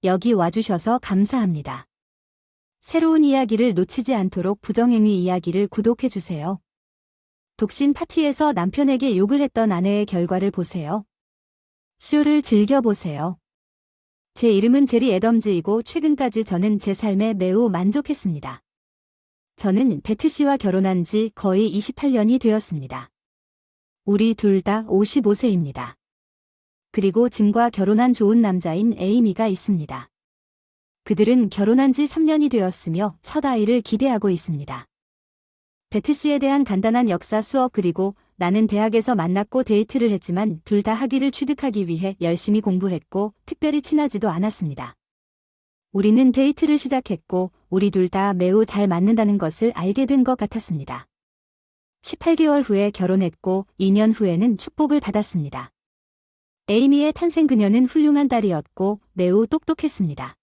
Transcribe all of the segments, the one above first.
여기 와주셔서 감사합니다. 새로운 이야기를 놓치지 않도록 부정행위 이야기를 구독해주세요. 독신 파티에서 남편에게 욕을 했던 아내의 결과를 보세요. 쇼를 즐겨보세요. 제 이름은 제리 애덤즈이고 최근까지 저는 제 삶에 매우 만족했습니다. 저는 베트 씨와 결혼한 지 거의 28년이 되었습니다. 우리 둘 다 55세입니다. 그리고 짐과 결혼한 좋은 남자인 에이미가 있습니다. 그들은 결혼한 지 3년이 되었으며 첫 아이를 기대하고 있습니다. 베트 씨에 대한 간단한 역사 수업 그리고 나는 대학에서 만났고 데이트를 했지만 둘 다 학위를 취득하기 위해 열심히 공부했고 특별히 친하지도 않았습니다. 우리는 데이트를 시작했고 우리 둘 다 매우 잘 맞는다는 것을 알게 된 것 같았습니다. 18개월 후에 결혼했고 2년 후에는 축복을 받았습니다. 에이미의 탄생 그녀는 훌륭한 딸이었고 매우 똑똑했습니다.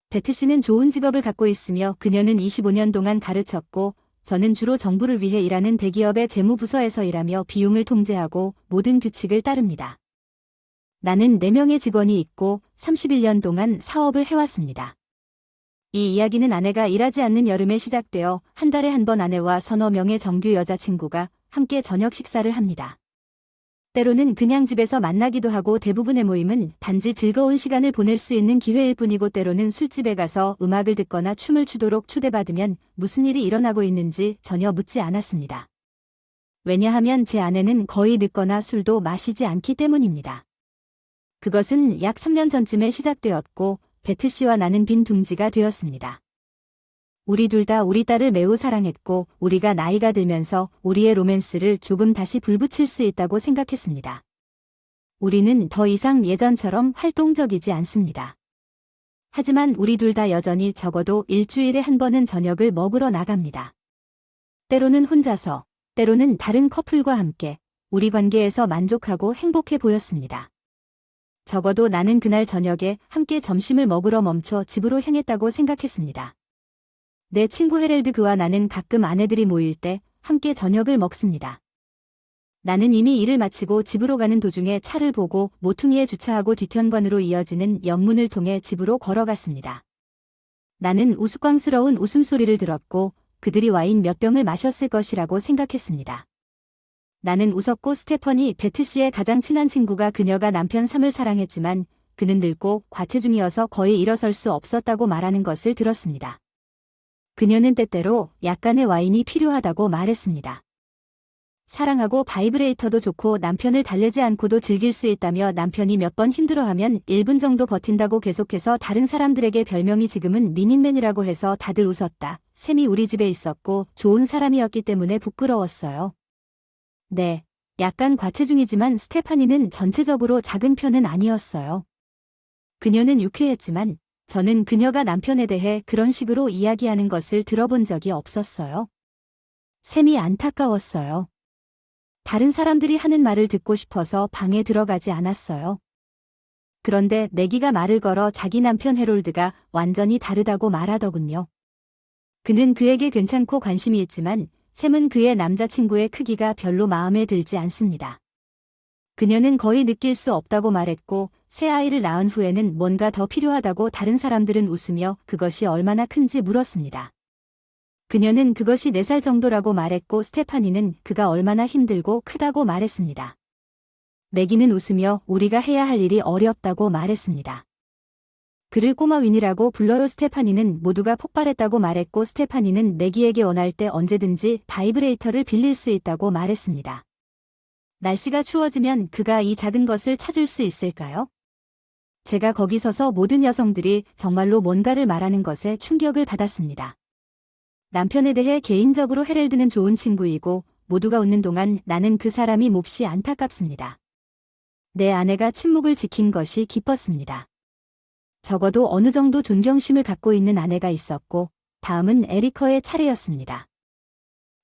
베트 씨는 좋은 직업을 갖고 있으며 그녀는 25년 동안 가르쳤고 저는 주로 정부를 위해 일하는 대기업의 재무부서에서 일하며 비용을 통제하고 모든 규칙을 따릅니다. 나는 4명의 직원이 있고 31년 동안 사업을 해왔습니다. 이 이야기는 아내가 일하지 않는 여름에 시작되어 한 달에 한 번 아내와 서너 명의 정규 여자친구가 함께 저녁 식사를 합니다. 때로는 그냥 집에서 만나기도 하고 대부분의 모임은 단지 즐거운 시간을 보낼 수 있는 기회일 뿐이고 때로는 술집에 가서 음악을 듣거나 춤을 추도록 초대받으면 무슨 일이 일어나고 있는지 전혀 묻지 않았습니다. 왜냐하면 제 아내는 거의 늦거나 술도 마시지 않기 때문입니다. 그것은 약 3년 전쯤에 시작되었고 베트 씨와 나는 빈 둥지가 되었습니다. 우리 둘 다 우리 딸을 매우 사랑했고 우리가 나이가 들면서 우리의 로맨스를 조금 다시 불붙일 수 있다고 생각했습니다. 우리는 더 이상 예전처럼 활동적이지 않습니다. 하지만 우리 둘 다 여전히 적어도 일주일에 한 번은 저녁을 먹으러 나갑니다. 때로는 혼자서, 때로는 다른 커플과 함께 우리 관계에서 만족하고 행복해 보였습니다. 적어도 나는 그날 저녁에 함께 점심을 먹으러 멈춰 집으로 향했다고 생각했습니다. 내 친구 헤럴드 그와 나는 가끔 아내들이 모일 때 함께 저녁을 먹습니다. 나는 이미 일을 마치고 집으로 가는 도중에 차를 보고 모퉁이에 주차하고 뒤편관으로 이어지는 옆문을 통해 집으로 걸어갔습니다. 나는 우스꽝스러운 웃음소리를 들었고 그들이 와인 몇 병을 마셨을 것이라고 생각했습니다. 나는 웃었고 스테퍼니 베트 씨의 가장 친한 친구가 그녀가 남편 삼을 사랑했지만 그는 늙고 과체중이어서 거의 일어설 수 없었다고 말하는 것을 들었습니다. 그녀는 때때로 약간의 와인이 필요하다고 말했습니다. 사랑하고 바이브레이터도 좋고 남편을 달래지 않고도 즐길 수 있다며 남편이 몇 번 힘들어하면 1분 정도 버틴다고 계속해서 다른 사람들에게 별명이 지금은 미닝맨이라고 해서 다들 웃었다. 샘이 우리 집에 있었고 좋은 사람이었기 때문에 부끄러웠어요. 네, 약간 과체중이지만 스테파니는 전체적으로 작은 편은 아니었어요. 그녀는 유쾌했지만 저는 그녀가 남편에 대해 그런 식으로 이야기하는 것을 들어본 적이 없었어요. 샘이 안타까웠어요. 다른 사람들이 하는 말을 듣고 싶어서 방에 들어가지 않았어요. 그런데 매기가 말을 걸어 자기 남편 헤롤드가 완전히 다르다고 말하더군요. 그는 그에게 괜찮고 관심이 있지만 샘은 그의 남자친구의 크기가 별로 마음에 들지 않습니다. 그녀는 거의 느낄 수 없다고 말했고 새 아이를 낳은 후에는 뭔가 더 필요하다고 다른 사람들은 웃으며 그것이 얼마나 큰지 물었습니다. 그녀는 그것이 4살 정도라고 말했고 스테파니는 그가 얼마나 힘들고 크다고 말했습니다. 매기는 웃으며 우리가 해야 할 일이 어렵다고 말했습니다. 그를 꼬마 윈이라고 불러요. 스테파니는 모두가 폭발했다고 말했고 스테파니는 매기에게 원할 때 언제든지 바이브레이터를 빌릴 수 있다고 말했습니다. 날씨가 추워지면 그가 이 작은 것을 찾을 수 있을까요? 제가 거기 서서 모든 여성들이 정말로 뭔가를 말하는 것에 충격을 받았습니다. 남편에 대해 개인적으로 헤럴드는 좋은 친구이고 모두가 웃는 동안 나는 그 사람이 몹시 안타깝습니다. 내 아내가 침묵을 지킨 것이 기뻤습니다. 적어도 어느 정도 존경심을 갖고 있는 아내가 있었고 다음은 에리커의 차례였습니다.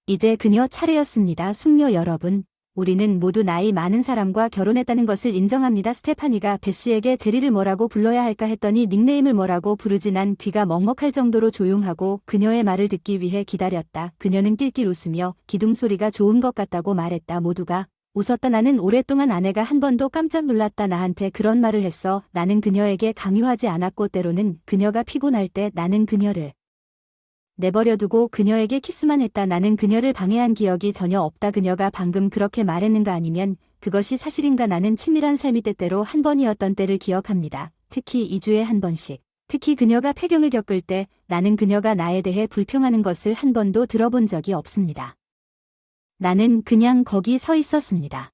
이제 그녀 차례였습니다. 숙녀 여러분. 우리는 모두 나이 많은 사람과 결혼했다는 것을 인정합니다. 스테파니가 베시에게 제리를 뭐라고 불러야 할까 했더니 닉네임을 뭐라고 부르지. 난 귀가 먹먹할 정도로 조용하고 그녀의 말을 듣기 위해 기다렸다. 그녀는 낄낄 웃으며 기둥 소리가 좋은 것 같다고 말했다. 모두가 웃었다. 나는 오랫동안 아내가 한 번도 깜짝 놀랐다 나한테 그런 말을 했어. 나는 그녀에게 강요하지 않았고 때로는 그녀가 피곤할 때 나는 그녀를 내버려두고 그녀에게 키스만 했다. 나는 그녀를 방해한 기억이 전혀 없다. 그녀가 방금 그렇게 말했는가 아니면 그것이 사실인가. 나는 친밀한 삶이 때때로 한 번이었던 때를 기억합니다. 특히 2주에 한 번씩. 특히 그녀가 폐경을 겪을 때 나는 그녀가 나에 대해 불평하는 것을 한 번도 들어본 적이 없습니다. 나는 그냥 거기 서 있었습니다.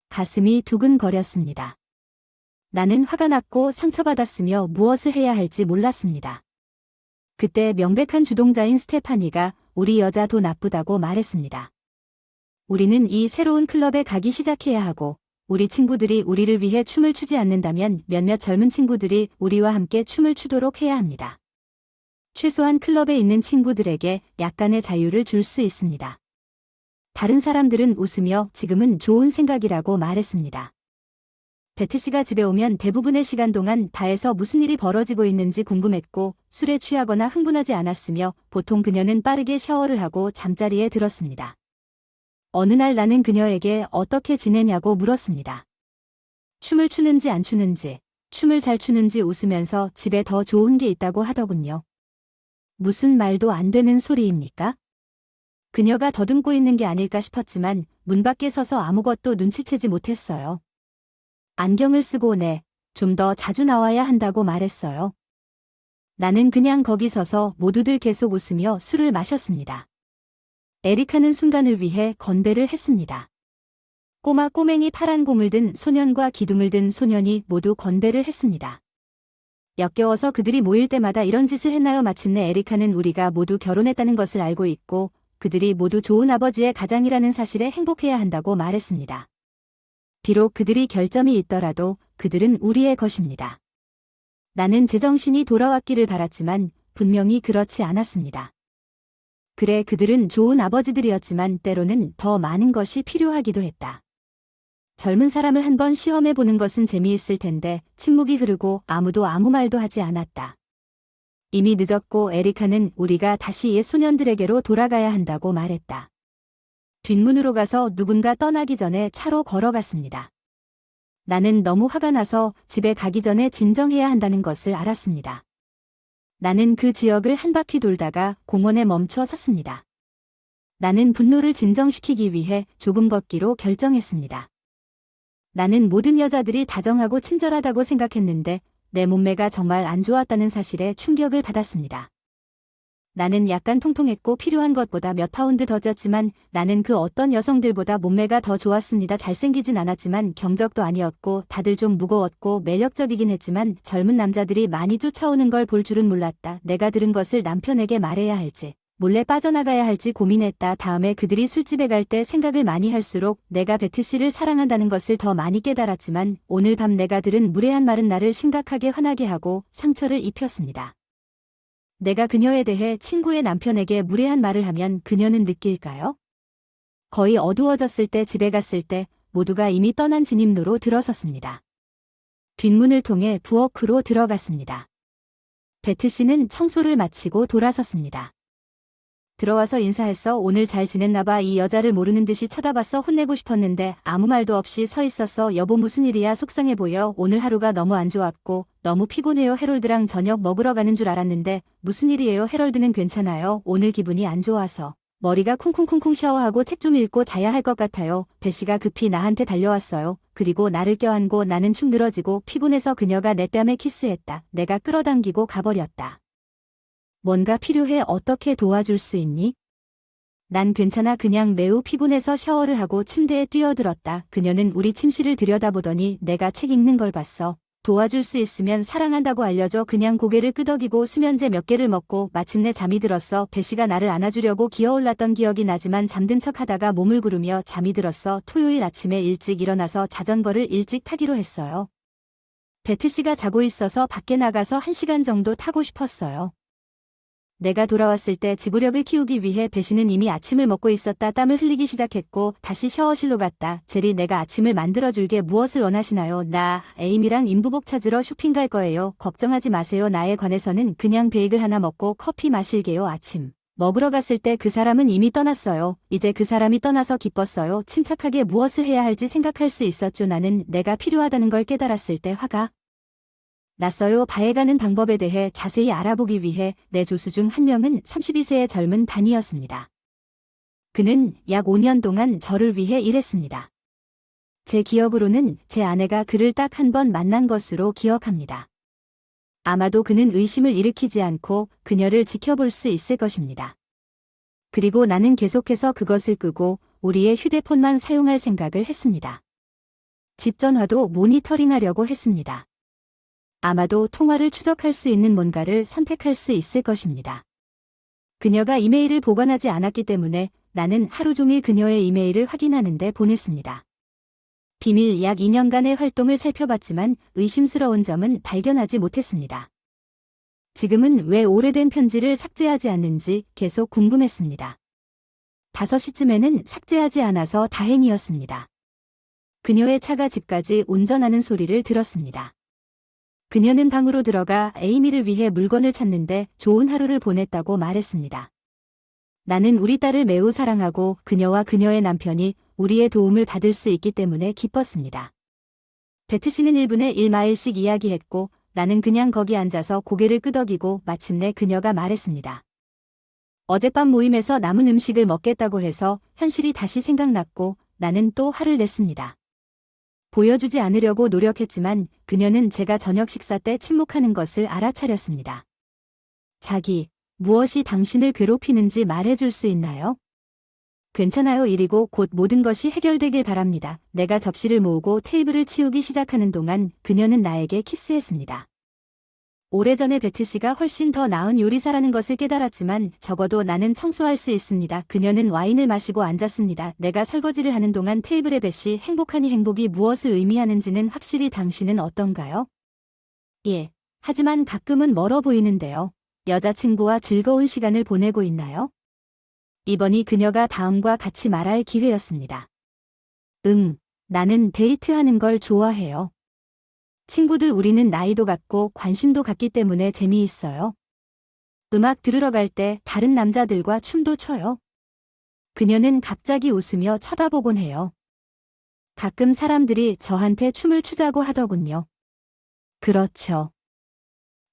가슴이 두근거렸습니다. 나는 화가 났고 상처받았으며 무엇을 해야 할지 몰랐습니다. 그때 명백한 주동자인 스테파니가 우리 여자 도 나쁘다고 말했습니다. 우리는 이 새로운 클럽에 가기 시작해야 하고 우리 친구들이 우리를 위해 춤을 추지 않는다면 몇몇 젊은 친구들이 우리와 함께 춤을 추도록 해야 합니다. 최소한 클럽에 있는 친구들에게 약간의 자유를 줄 수 있습니다. 다른 사람들은 웃으며 지금은 좋은 생각이라고 말했습니다. 베트 씨가 집에 오면 대부분의 시간 동안 바에서 무슨 일이 벌어지고 있는지 궁금했고 술에 취하거나 흥분하지 않았으며 보통 그녀는 빠르게 샤워를 하고 잠자리에 들었습니다. 어느 날 나는 그녀에게 어떻게 지내냐고 물었습니다. 춤을 추는지 안 추는지, 춤을 잘 추는지 웃으면서 집에 더 좋은 게 있다고 하더군요. 무슨 말도 안 되는 소리입니까? 그녀가 더듬고 있는 게 아닐까 싶었지만 문 밖에 서서 아무것도 눈치채지 못했어요. 안경을 쓰고 좀 더 자주 나와야 한다고 말했어요. 나는 그냥 거기 서서 모두들 계속 웃으며 술을 마셨습니다. 에리카는 순간을 위해 건배를 했습니다. 꼬마 꼬맹이 파란 공을 든 소년과 기둥을 든 소년이 모두 건배를 했습니다. 역겨워서 그들이 모일 때마다 이런 짓을 했나요? 마침내 에리카는 우리가 모두 결혼했다는 것을 알고 있고 그들이 모두 좋은 아버지의 가장이라는 사실에 행복해야 한다고 말했습니다. 비록 그들이 결점이 있더라도 그들은 우리의 것입니다. 나는 제정신이 돌아왔기를 바랐지만 분명히 그렇지 않았습니다. 그래, 그들은 좋은 아버지들이었지만 때로는 더 많은 것이 필요하기도 했다. 젊은 사람을 한번 시험해보는 것은 재미있을 텐데 침묵이 흐르고 아무도 아무 말도 하지 않았다. 이미 늦었고 에리카는 우리가 다시 옛 소년들에게로 돌아가야 한다고 말했다. 뒷문으로 가서 누군가 떠나기 전에 차로 걸어갔습니다. 나는 너무 화가 나서 집에 가기 전에 진정해야 한다는 것을 알았습니다. 나는 그 지역을 한 바퀴 돌다가 공원에 멈춰 섰습니다. 나는 분노를 진정시키기 위해 조금 걷기로 결정했습니다. 나는 모든 여자들이 다정하고 친절하다고 생각했는데 내 몸매가 정말 안 좋았다는 사실에 충격을 받았습니다. 나는 약간 통통했고 필요한 것보다 몇 파운드 더 쪘지만 나는 그 어떤 여성들보다 몸매가 더 좋았습니다. 잘생기진 않았지만 경적도 아니었고 다들 좀 무거웠고 매력적이긴 했지만 젊은 남자들이 많이 쫓아오는 걸 볼 줄은 몰랐다. 내가 들은 것을 남편에게 말해야 할지 몰래 빠져나가야 할지 고민했다. 다음에 그들이 술집에 갈 때 생각을 많이 할수록 내가 베트 씨를 사랑한다는 것을 더 많이 깨달았지만 오늘 밤 내가 들은 무례한 말은 나를 심각하게 화나게 하고 상처를 입혔습니다. 내가 그녀에 대해 친구의 남편에게 무례한 말을 하면 그녀는 느낄까요? 거의 어두워졌을 때 집에 갔을 때 모두가 이미 떠난 진입로로 들어섰습니다. 뒷문을 통해 부엌으로 들어갔습니다. 베트 씨는 청소를 마치고 돌아섰습니다. 들어와서 인사했어. 오늘 잘 지냈나 봐. 이 여자를 모르는 듯이 쳐다봤어. 혼내고 싶었는데 아무 말도 없이 서 있었어. 여보 무슨 일이야? 속상해 보여. 오늘 하루가 너무 안 좋았고 너무 피곤해요. 해롤드랑 저녁 먹으러 가는 줄 알았는데 무슨 일이에요? 해롤드는 괜찮아요. 오늘 기분이 안 좋아서 머리가 쿵쿵쿵쿵 샤워하고 책 좀 읽고 자야 할 것 같아요. 배씨가 급히 나한테 달려왔어요. 그리고 나를 껴안고 나는 축 늘어지고 피곤해서 그녀가 내 뺨에 키스했다. 내가 끌어당기고 가버렸다. 뭔가 필요해? 어떻게 도와줄 수 있니? 난 괜찮아. 그냥 매우 피곤해서 샤워를 하고 침대에 뛰어들었다. 그녀는 우리 침실을 들여다보더니 내가 책 읽는 걸 봤어. 도와줄 수 있으면 사랑한다고 알려줘. 그냥 고개를 끄덕이고 수면제 몇 개를 먹고 마침내 잠이 들었어. 배씨가 나를 안아주려고 기어올랐던 기억이 나지만 잠든 척하다가 몸을 구르며 잠이 들었어. 토요일 아침에 일찍 일어나서 자전거를 일찍 타기로 했어요. 베트 씨가 자고 있어서 밖에 나가서 1시간 정도 타고 싶었어요. 내가 돌아왔을 때 지구력을 키우기 위해 배씨는 이미 아침을 먹고 있었다. 땀을 흘리기 시작했고 다시 샤워실로 갔다. 제리, 내가 아침을 만들어줄게. 무엇을 원하시나요? 나 에임이랑 인부복 찾으러 쇼핑 갈 거예요. 걱정하지 마세요. 나에 관해서는 그냥 베이글 하나 먹고 커피 마실게요. 아침 먹으러 갔을 때 그 사람은 이미 떠났어요. 이제 그 사람이 떠나서 기뻤어요. 침착하게 무엇을 해야 할지 생각할 수 있었죠. 나는 내가 필요하다는 걸 깨달았을 때 화가 났어요. 바에 가는 방법에 대해 자세히 알아보기 위해 내 조수 중 한 명은 32세의 젊은 단이었습니다. 그는 약 5년 동안 저를 위해 일했습니다. 제 기억으로는 제 아내가 그를 딱 한 번 만난 것으로 기억합니다. 아마도 그는 의심을 일으키지 않고 그녀를 지켜볼 수 있을 것입니다. 그리고 나는 계속해서 그것을 끄고 우리의 휴대폰만 사용할 생각을 했습니다. 집 전화도 모니터링하려고 했습니다. 아마도 통화를 추적할 수 있는 뭔가를 선택할 수 있을 것입니다. 그녀가 이메일을 보관하지 않았기 때문에 나는 하루 종일 그녀의 이메일을 확인하는데 보냈습니다. 비밀 약 2년간의 활동을 살펴봤지만 의심스러운 점은 발견하지 못했습니다. 지금은 왜 오래된 편지를 삭제하지 않는지 계속 궁금했습니다. 5시쯤에는 삭제하지 않아서 다행이었습니다. 그녀의 차가 집까지 운전하는 소리를 들었습니다. 그녀는 방으로 들어가 에이미를 위해 물건을 찾는데 좋은 하루를 보냈다고 말했습니다. 나는 우리 딸을 매우 사랑하고 그녀와 그녀의 남편이 우리의 도움을 받을 수 있기 때문에 기뻤습니다. 베트 씨는 1분에 1마일씩 이야기했고 나는 그냥 거기 앉아서 고개를 끄덕이고 마침내 그녀가 말했습니다. 어젯밤 모임에서 남은 음식을 먹겠다고 해서 현실이 다시 생각났고 나는 또 화를 냈습니다. 보여주지 않으려고 노력했지만 그녀는 제가 저녁 식사 때 침묵하는 것을 알아차렸습니다. 자기, 무엇이 당신을 괴롭히는지 말해줄 수 있나요? 괜찮아요. 이리고 곧 모든 것이 해결되길 바랍니다. 내가 접시를 모으고 테이블을 치우기 시작하는 동안 그녀는 나에게 키스했습니다. 오래전에 베트 씨가 훨씬 더 나은 요리사라는 것을 깨달았지만 적어도 나는 청소할 수 있습니다. 그녀는 와인을 마시고 앉았습니다. 내가 설거지를 하는 동안 테이블에 뱃이 행복하니 행복이 무엇을 의미하는지는 확실히 당신은 어떤가요? 예. 하지만 가끔은 멀어 보이는데요. 여자친구와 즐거운 시간을 보내고 있나요? 이번이 그녀가 다음과 같이 말할 기회였습니다. 나는 데이트하는 걸 좋아해요. 친구들 우리는 나이도 같고 관심도 같기 때문에 재미있어요. 음악 들으러 갈 때 다른 남자들과 춤도 춰요. 그녀는 갑자기 웃으며 쳐다보곤 해요. 가끔 사람들이 저한테 춤을 추자고 하더군요. 그렇죠.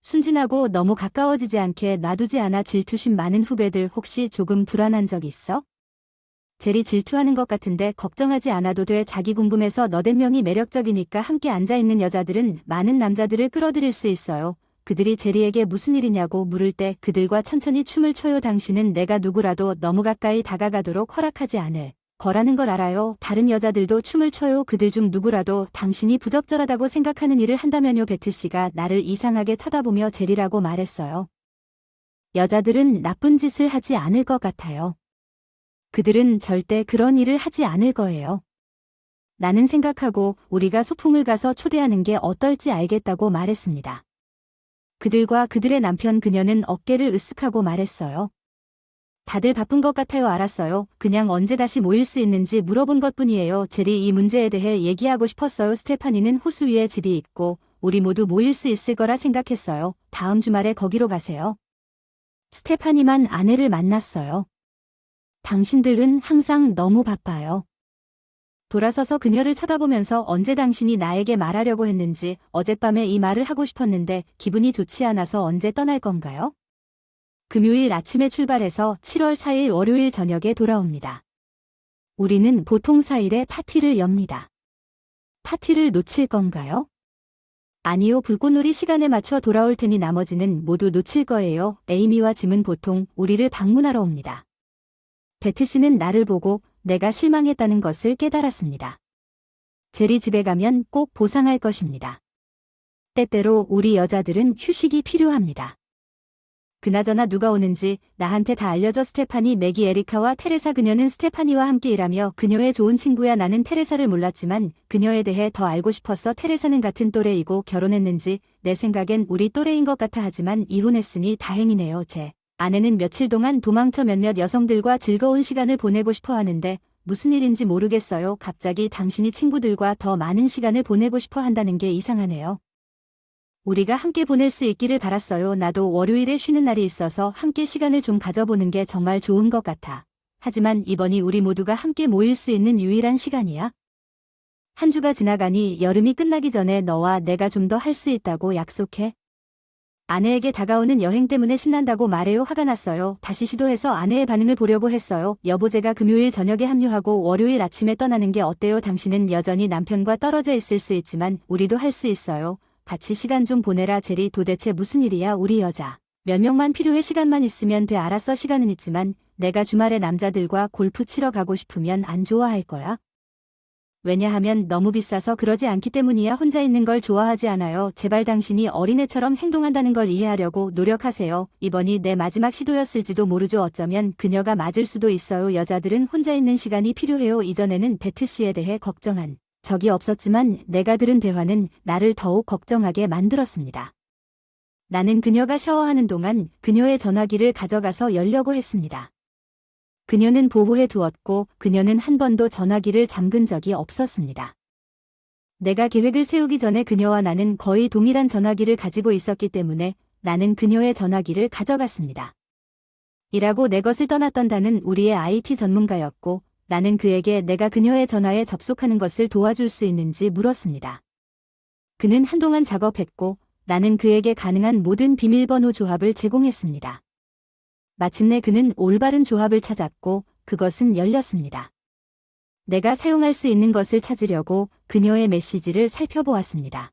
순진하고 너무 가까워지지 않게 놔두지 않아 질투심 많은 후배들 혹시 조금 불안한 적 있어? 젤이 질투하는 것 같은데 걱정하지 않아도 돼. 자기 궁금해서 너댓 명이 매력적이니까 함께 앉아있는 여자들은 많은 남자들을 끌어들일 수 있어요. 그들이 제리에게 무슨 일이냐고 물을 때 그들과 천천히 춤을 춰요. 당신은 내가 누구라도 너무 가까이 다가가도록 허락하지 않을 거라는 걸 알아요. 다른 여자들도 춤을 춰요. 그들 중 누구라도 당신이 부적절하다고 생각하는 일을 한다면요. 베트 씨가 나를 이상하게 쳐다보며 제리라고 말했어요. 여자들은 나쁜 짓을 하지 않을 것 같아요. 그들은 절대 그런 일을 하지 않을 거예요. 나는 생각하고 우리가 소풍을 가서 초대하는 게 어떨지 알겠다고 말했습니다. 그들과 그들의 남편 그녀는 어깨를 으쓱하고 말했어요. 다들 바쁜 것 같아요. 알았어요. 그냥 언제 다시 모일 수 있는지 물어본 것뿐이에요. 제리 이 문제에 대해 얘기하고 싶었어요. 스테파니는 호수 위에 집이 있고 우리 모두 모일 수 있을 거라 생각했어요. 다음 주말에 거기로 가세요. 스테파니만 아내를 만났어요. 당신들은 항상 너무 바빠요. 돌아서서 그녀를 쳐다보면서 언제 당신이 나에게 말하려고 했는지 어젯밤에 이 말을 하고 싶었는데 기분이 좋지 않아서 언제 떠날 건가요? 금요일 아침에 출발해서 7월 4일 월요일 저녁에 돌아옵니다. 우리는 보통 4일에 파티를 엽니다. 파티를 놓칠 건가요? 아니요. 불꽃놀이 시간에 맞춰 돌아올 테니 나머지는 모두 놓칠 거예요. 에이미와 짐은 보통 우리를 방문하러 옵니다. 베트 씨는 나를 보고 내가 실망했다는 것을 깨달았습니다. 제리 집에 가면 꼭 보상할 것입니다. 때때로 우리 여자들은 휴식이 필요합니다. 그나저나 누가 오는지 나한테 다 알려줘. 스테파니, 매기, 에리카와 테레사. 그녀는 스테파니와 함께 일하며 그녀의 좋은 친구야. 나는 테레사를 몰랐지만 그녀에 대해 더 알고 싶었어. 테레사는 같은 또래이고 결혼했는지 내 생각엔 우리 또래인 것 같아. 하지만 이혼했으니 다행이네요. 제 아내는 며칠 동안 도망쳐 몇몇 여성들과 즐거운 시간을 보내고 싶어 하는데 무슨 일인지 모르겠어요. 갑자기 당신이 친구들과 더 많은 시간을 보내고 싶어 한다는 게 이상하네요. 우리가 함께 보낼 수 있기를 바랐어요. 나도 월요일에 쉬는 날이 있어서 함께 시간을 좀 가져보는 게 정말 좋은 것 같아. 하지만 이번이 우리 모두가 함께 모일 수 있는 유일한 시간이야. 한 주가 지나가니 여름이 끝나기 전에 너와 내가 좀 더 할 수 있다고 약속해. 아내에게 다가오는 여행 때문에 신난다고 말해요. 화가 났어요. 다시 시도해서 아내의 반응을 보려고 했어요. 여보, 제가 금요일 저녁에 합류하고 월요일 아침에 떠나는 게 어때요? 당신은 여전히 남편과 떨어져 있을 수 있지만 우리도 할 수 있어요. 같이 시간 좀 보내라. 제리, 도대체 무슨 일이야? 우리 여자 몇 명만 필요해. 시간만 있으면 돼. 알았어. 시간은 있지만 내가 주말에 남자들과 골프 치러 가고 싶으면 안 좋아할 거야. 왜냐하면 너무 비싸서 그러지 않기 때문이야. 혼자 있는 걸 좋아하지 않아요. 제발 당신이 어린애처럼 행동한다는 걸 이해하려고 노력하세요. 이번이 내 마지막 시도였을지도 모르죠. 어쩌면 그녀가 맞을 수도 있어요. 여자들은 혼자 있는 시간이 필요해요. 이전에는 베트 씨에 대해 걱정한 적이 없었지만 내가 들은 대화는 나를 더욱 걱정하게 만들었습니다. 나는 그녀가 샤워하는 동안 그녀의 전화기를 가져가서 열려고 했습니다. 그녀는 보호해 두었고 그녀는 한 번도 전화기를 잠근 적이 없었습니다. 내가 계획을 세우기 전에 그녀와 나는 거의 동일한 전화기를 가지고 있었기 때문에 나는 그녀의 전화기를 가져갔습니다. 일하고 내 것을 떠났던 다는 우리의 IT 전문가였고 나는 그에게 내가 그녀의 전화에 접속하는 것을 도와줄 수 있는지 물었습니다. 그는 한동안 작업했고 나는 그에게 가능한 모든 비밀번호 조합을 제공했습니다. 마침내 그는 올바른 조합을 찾았고 그것은 열렸습니다. 내가 사용할 수 있는 것을 찾으려고 그녀의 메시지를 살펴보았습니다.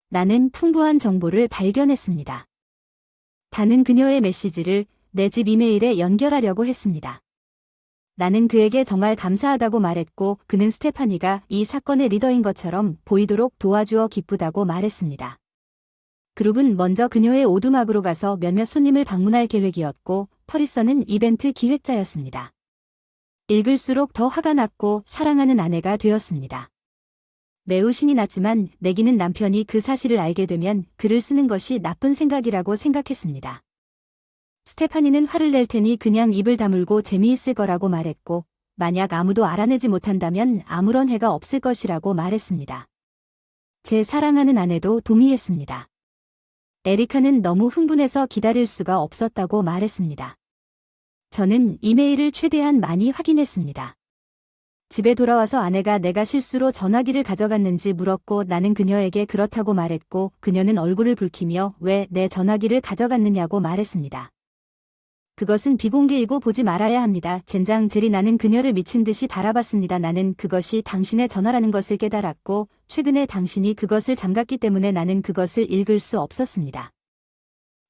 나는 풍부한 정보를 발견했습니다. 나는 그녀의 메시지를 내 집 이메일에 연결하려고 했습니다. 나는 그에게 정말 감사하다고 말했고 그는 스테파니가 이 사건의 리더인 것처럼 보이도록 도와주어 기쁘다고 말했습니다. 그룹은 먼저 그녀의 오두막으로 가서 몇몇 손님을 방문할 계획이었고 터리서는 이벤트 기획자였습니다. 읽을수록 더 화가 났고 사랑하는 아내가 되었습니다. 매우 신이 났지만 매기는 남편이 그 사실을 알게 되면 글을 쓰는 것이 나쁜 생각이라고 생각했습니다. 스테파니는 화를 낼 테니 그냥 입을 다물고 재미있을 거라고 말했고 만약 아무도 알아내지 못한다면 아무런 해가 없을 것이라고 말했습니다. 제 사랑하는 아내도 동의했습니다. 에리카는 너무 흥분해서 기다릴 수가 없었다고 말했습니다. 저는 이메일을 최대한 많이 확인했습니다. 집에 돌아와서 아내가 내가 실수로 전화기를 가져갔는지 물었고 나는 그녀에게 그렇다고 말했고 그녀는 얼굴을 붉히며 왜 내 전화기를 가져갔느냐고 말했습니다. 그것은 비공개이고 보지 말아야 합니다. 젠장 제리, 나는 그녀를 미친 듯이 바라봤습니다. 나는 그것이 당신의 전화라는 것을 깨달았고 최근에 당신이 그것을 잠갔기 때문에 나는 그것을 읽을 수 없었습니다.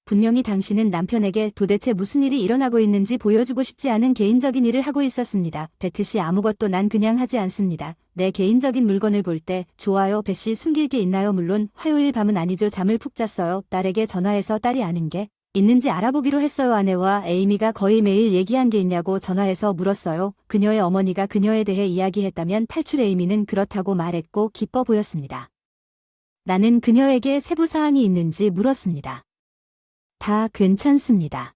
분명히 당신은 남편에게 도대체 무슨 일이 일어나고 있는지 보여주고 싶지 않은 개인적인 일을 하고 있었습니다. 베트 씨, 아무것도 난 그냥 하지 않습니다. 내 개인적인 물건을 볼 때 좋아요. 베씨, 숨길 게 있나요? 물론 화요일 밤은 아니죠. 잠을 푹 잤어요. 딸에게 전화해서 딸이 아는 게 있는지 알아보기로 했어요. 아내와 에이미가 거의 매일 얘기한 게 있냐고 전화해서 물었어요. 그녀의 어머니가 그녀에 대해 이야기했다면 탈출. 에이미는 그렇다고 말했고 기뻐 보였습니다. 나는 그녀에게 세부사항이 있는지 물었습니다. 다 괜찮습니다.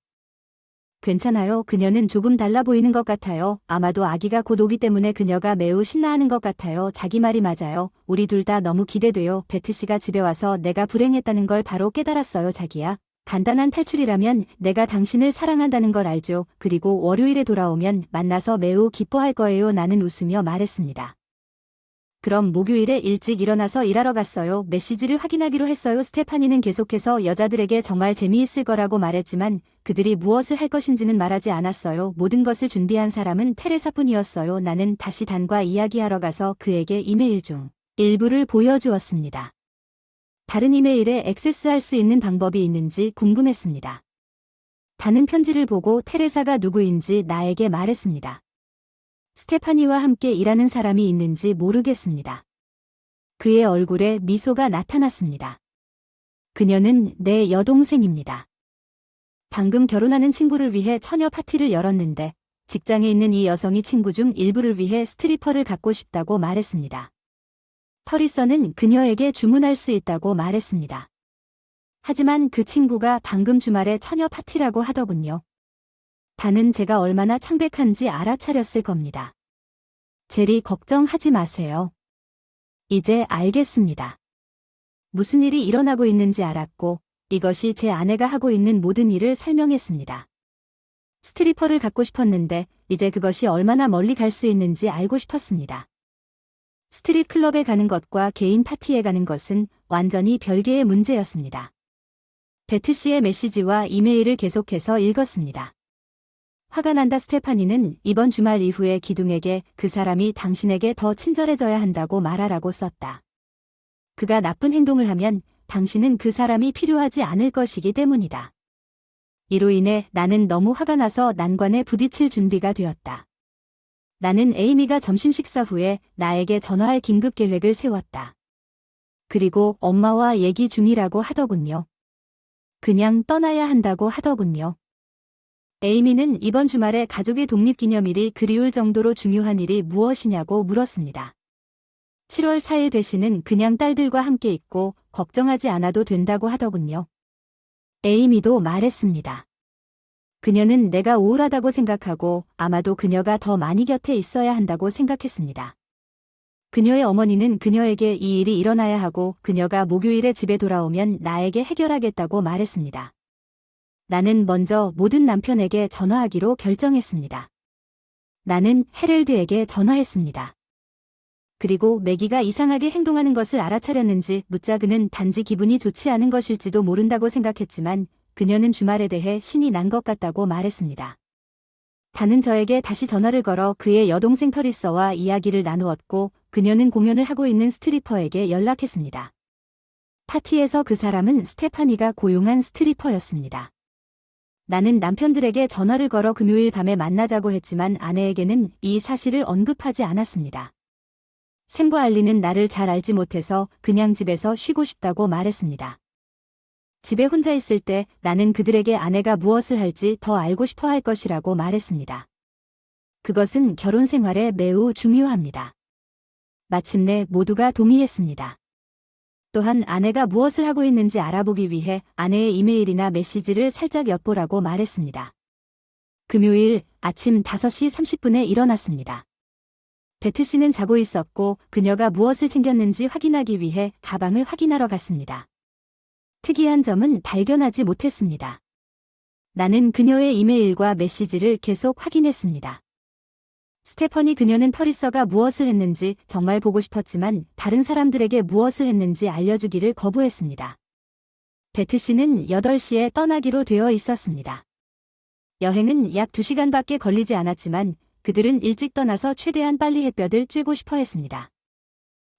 괜찮아요. 그녀는 조금 달라 보이는 것 같아요. 아마도 아기가 곧 오기 때문에 그녀가 매우 신나하는 것 같아요. 자기 말이 맞아요. 우리 둘 다 너무 기대돼요. 베트 씨가 집에 와서 내가 불행했다는 걸 바로 깨달았어요. 자기야. 간단한 탈출이라면 내가 당신을 사랑한다는 걸 알죠. 그리고 월요일에 돌아오면 만나서 매우 기뻐할 거예요. 나는 웃으며 말했습니다. 그럼 목요일에 일찍 일어나서 일하러 갔어요. 메시지를 확인하기로 했어요. 스테파니는 계속해서 여자들에게 정말 재미있을 거라고 말했지만 그들이 무엇을 할 것인지는 말하지 않았어요. 모든 것을 준비한 사람은 테레사뿐이었어요. 나는 다시 단과 이야기하러 가서 그에게 이메일 중 일부를 보여주었습니다. 다른 이메일에 액세스할 수 있는 방법이 있는지 궁금했습니다. 단은 편지를 보고 테레사가 누구인지 나에게 말했습니다. 스테파니와 함께 일하는 사람이 있는지 모르겠습니다. 그의 얼굴에 미소가 나타났습니다. 그녀는 내 여동생입니다. 방금 결혼하는 친구를 위해 처녀 파티를 열었는데 직장에 있는 이 여성이 친구 중 일부를 위해 스트리퍼를 갖고 싶다고 말했습니다. 터리서는 그녀에게 주문할 수 있다고 말했습니다. 하지만 그 친구가 방금 주말에 처녀 파티라고 하더군요. 단은 제가 얼마나 창백한지 알아차렸을 겁니다. 제리, 걱정하지 마세요. 이제 알겠습니다. 무슨 일이 일어나고 있는지 알았고 이것이 제 아내가 하고 있는 모든 일을 설명했습니다. 스트리퍼를 갖고 싶었는데 이제 그것이 얼마나 멀리 갈 수 있는지 알고 싶었습니다. 스트릿 클럽에 가는 것과 개인 파티에 가는 것은 완전히 별개의 문제였습니다. 베트 씨의 메시지와 이메일을 계속해서 읽었습니다. 화가 난다. 스테파니는 이번 주말 이후에 기둥에게 그 사람이 당신에게 더 친절해져야 한다고 말하라고 썼다. 그가 나쁜 행동을 하면 당신은 그 사람이 필요하지 않을 것이기 때문이다. 이로 인해 나는 너무 화가 나서 난관에 부딪힐 준비가 되었다. 나는 에이미가 점심 식사 후에 나에게 전화할 긴급 계획을 세웠다. 그리고 엄마와 얘기 중이라고 하더군요. 그냥 떠나야 한다고 하더군요. 에이미는 이번 주말에 가족의 독립기념일이 그리울 정도로 중요한 일이 무엇이냐고 물었습니다. 7월 4일 배씨는 그냥 딸들과 함께 있고 걱정하지 않아도 된다고 하더군요. 에이미도 말했습니다. 그녀는 내가 우울하다고 생각하고 아마도 그녀가 더 많이 곁에 있어야 한다고 생각했습니다. 그녀의 어머니는 그녀에게 이 일이 일어나야 하고 그녀가 목요일에 집에 돌아오면 나에게 해결하겠다고 말했습니다. 나는 먼저 모든 남편에게 전화하기로 결정했습니다. 나는 헤럴드에게 전화했습니다. 그리고 매기가 이상하게 행동하는 것을 알아차렸는지 묻자 그는 단지 기분이 좋지 않은 것일지도 모른다고 생각했지만 그녀는 주말에 대해 신이 난 것 같다고 말했습니다. 다는 저에게 다시 전화를 걸어 그의 여동생 터리서와 이야기를 나누었고 그녀는 공연을 하고 있는 스트리퍼에게 연락했습니다. 파티에서 그 사람은 스테파니가 고용한 스트리퍼였습니다. 나는 남편들에게 전화를 걸어 금요일 밤에 만나자고 했지만 아내에게는 이 사실을 언급하지 않았습니다. 샘과 알리는 나를 잘 알지 못해서 그냥 집에서 쉬고 싶다고 말했습니다. 집에 혼자 있을 때 나는 그들에게 아내가 무엇을 할지 더 알고 싶어 할 것이라고 말했습니다. 그것은 결혼 생활에 매우 중요합니다. 마침내 모두가 동의했습니다. 또한 아내가 무엇을 하고 있는지 알아보기 위해 아내의 이메일이나 메시지를 살짝 엿보라고 말했습니다. 금요일 아침 5시 30분에 일어났습니다. 베트 씨는 자고 있었고 그녀가 무엇을 챙겼는지 확인하기 위해 가방을 확인하러 갔습니다. 특이한 점은 발견하지 못했습니다. 나는 그녀의 이메일과 메시지를 계속 확인했습니다. 스테퍼니 그녀는 터리서가 무엇을 했는지 정말 보고 싶었지만 다른 사람들에게 무엇을 했는지 알려주기를 거부했습니다. 베트 씨는 8시에 떠나기로 되어 있었습니다. 여행은 약 2시간밖에 걸리지 않았지만 그들은 일찍 떠나서 최대한 빨리 햇볕을 쬐고 싶어 했습니다.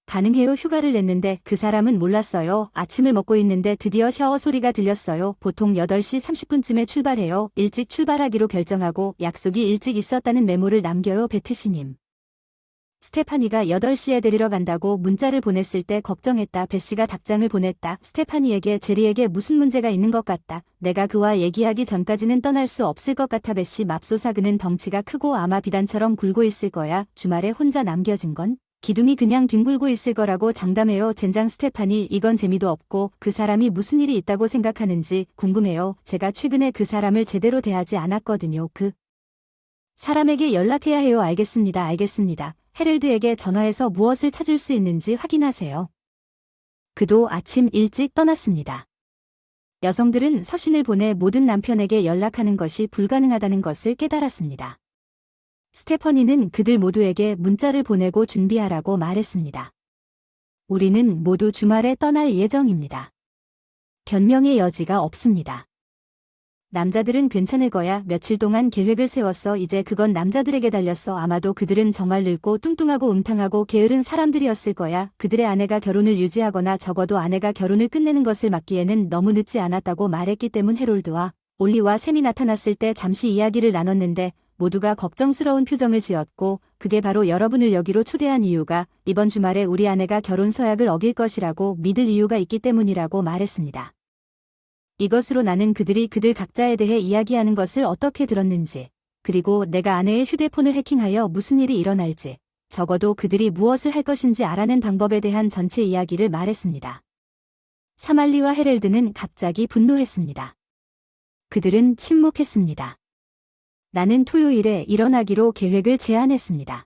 가능해요. 휴가를 냈는데 그 사람은 몰랐어요. 아침을 먹고 있는데 드디어 샤워 소리가 들렸어요. 보통 8시 30분쯤에 출발해요. 일찍 출발하기로 결정하고 약속이 일찍 있었다는 메모를 남겨요. 베트씨님. 스테파니가 8시에 데리러 간다고 문자를 보냈을 때 걱정했다. 베씨가 답장을 보냈다. 스테파니에게 제리에게 무슨 문제가 있는 것 같다. 내가 그와 얘기하기 전까지는 떠날 수 없을 것 같아. 베씨 맙소사. 그는 덩치가 크고 아마 비단처럼 굴고 있을 거야. 주말에 혼자 남겨진 건 기둥이 그냥 뒹굴고 있을 거라고 장담해요. 젠장. 스테파니 이건 재미도 없고 그 사람이 무슨 일이 있다고 생각하는지 궁금해요. 제가 최근에 그 사람을 제대로 대하지 않았거든요. 그 사람에게 연락해야 해요. 알겠습니다. 알겠습니다. 헤럴드에게 전화해서 무엇을 찾을 수 있는지 확인하세요. 그도 아침 일찍 떠났습니다. 여성들은 서신을 보내 모든 남편에게 연락하는 것이 불가능하다는 것을 깨달았습니다. 스테퍼니는 그들 모두에게 문자를 보내고 준비하라고 말했습니다. 우리는 모두 주말에 떠날 예정입니다. 변명의 여지가 없습니다. 남자들은 괜찮을 거야. 며칠 동안 계획을 세웠어. 이제 그건 남자들에게 달렸어. 아마도 그들은 정말 늙고 뚱뚱하고 음탕하고 게으른 사람들이었을 거야. 그들의 아내가 결혼을 유지하거나 적어도 아내가 결혼을 끝내는 것을 막기에는 너무 늦지 않았다고 말했기 때문. 헤롤드와 올리와 샘이 나타났을 때 잠시 이야기를 나눴는데 모두가 걱정스러운 표정을 지었고 그게 바로 여러분을 여기로 초대한 이유가 이번 주말에 우리 아내가 결혼 서약을 어길 것이라고 믿을 이유가 있기 때문이라고 말했습니다. 이것으로 나는 그들이 그들 각자에 대해 이야기하는 것을 어떻게 들었는지, 그리고 내가 아내의 휴대폰을 해킹하여 무슨 일이 일어날지, 적어도 그들이 무엇을 할 것인지 알아낸 방법에 대한 전체 이야기를 말했습니다. 사말리와 헤럴드는 갑자기 분노했습니다. 그들은 침묵했습니다. 나는 토요일에 일어나기로 계획을 제안했습니다.